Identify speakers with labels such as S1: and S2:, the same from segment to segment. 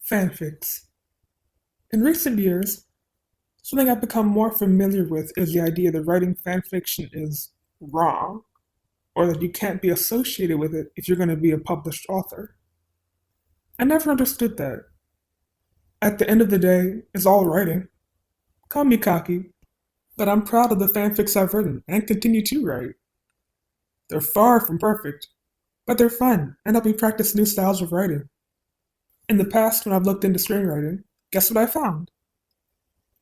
S1: Fanfics. In recent years, something I've become more familiar with is the idea that writing fanfiction is wrong, or that you can't be associated with it if you're going to be a published author. I never understood that. At the end of the day, it's all writing. Call me cocky, but I'm proud of the fanfics I've written and continue to write. They're far from perfect, but they're fun and help me practice new styles of writing. In the past, when I've looked into screenwriting, guess what I found?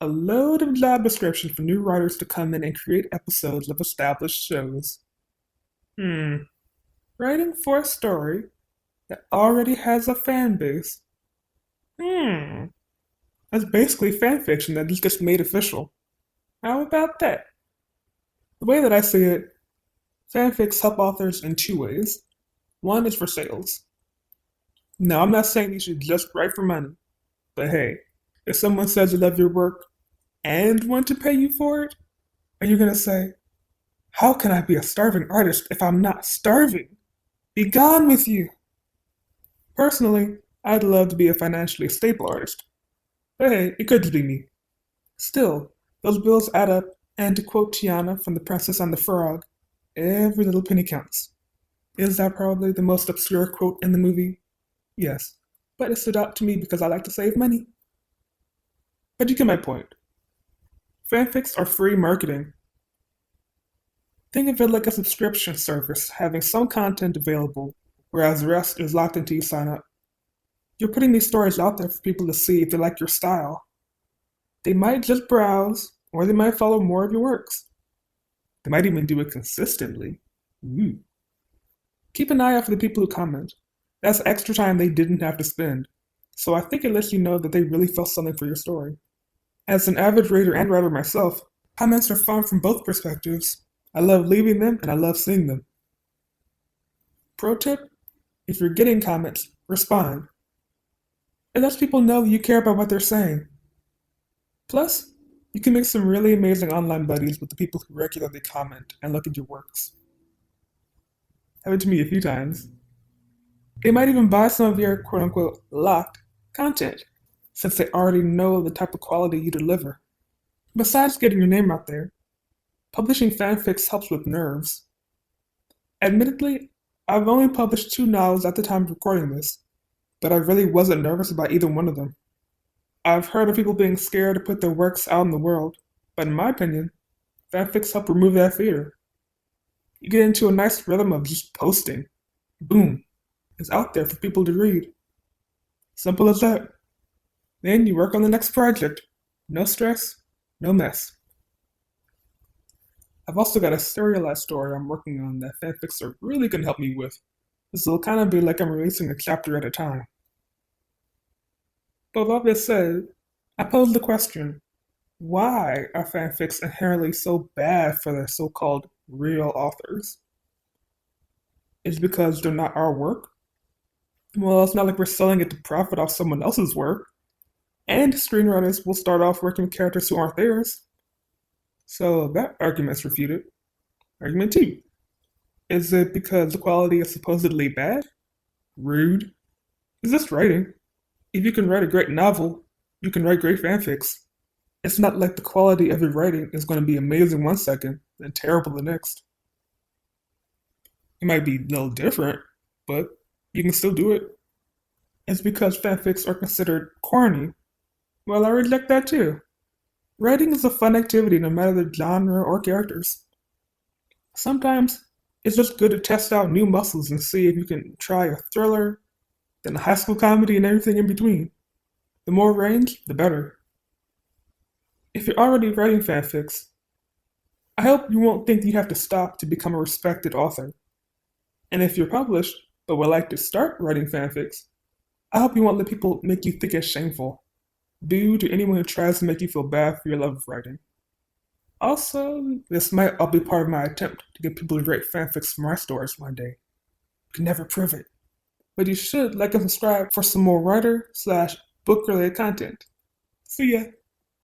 S1: A load of job descriptions for new writers to come in and create episodes of established shows. Writing for a story that already has a fan base. That's basically fanfiction that just gets made official. How about that? The way that I see it, fanfics help authors in two ways. One is for sales. Now, I'm not saying you should just write for money, but hey, if someone says they love your work and want to pay you for it, are you going to say, how can I be a starving artist if I'm not starving? Be gone with you! Personally, I'd love to be a financially stable artist. But hey, it could just be me. Still, those bills add up, and to quote Tiana from The Princess and the Frog, every little penny counts. Is that probably the most obscure quote in the movie? Yes, but it stood out to me because I like to save money. But you get my point. Fanfics are free marketing. Think of it like a subscription service having some content available, whereas the rest is locked until you sign up. You're putting these stories out there for people to see if they like your style. They might just browse, or they might follow more of your works. They might even do it consistently. Ooh. Keep an eye out for the people who comment. That's extra time they didn't have to spend. So I think it lets you know that they really felt something for your story. As an avid reader and writer myself, comments are fun from both perspectives. I love leaving them and I love seeing them. Pro tip, if you're getting comments, respond. It lets people know you care about what they're saying. Plus, you can make some really amazing online buddies with the people who regularly comment and look at your works. Happened to me a few times. They might even buy some of your quote-unquote locked content, since they already know the type of quality you deliver. Besides getting your name out there, publishing fanfics helps with nerves. Admittedly, I've only published 2 novels at the time of recording this, but I really wasn't nervous about either one of them. I've heard of people being scared to put their works out in the world, but in my opinion, fanfics help remove that fear. You get into a nice rhythm of just posting. Boom. It's out there for people to read. Simple as that. Then you work on the next project. No stress, no mess. I've also got a serialized story I'm working on that fanfics are really going to help me with. This will kind of be like I'm releasing a chapter at a time. But with all this said, I pose the question, why are fanfics inherently so bad for their so-called real authors? Is it because they're not our work? Well, it's not like we're selling it to profit off someone else's work. And screenwriters will start off working with characters who aren't theirs. So that argument's refuted. Argument 2. Is it because the quality is supposedly bad? Rude. It's just writing. If you can write a great novel, you can write great fanfics. It's not like the quality of your writing is going to be amazing one second, then terrible the next. It might be a little different, but you can still do it. It's because fanfics are considered corny. Well, I reject that too. Writing is a fun activity no matter the genre or characters. Sometimes it's just good to test out new muscles and see if you can try a thriller, then a high school comedy, and everything in between. The more range, the better. If you're already writing fanfics, I hope you won't think you have to stop to become a respected author. And if you're published, but would like to start writing fanfics, I hope you won't let people make you think it's shameful. Boo to anyone who tries to make you feel bad for your love of writing. Also, this might all be part of my attempt to get people to write fanfics for my stories one day. You can never prove it. But you should like and subscribe for some more writer/book related content. See ya!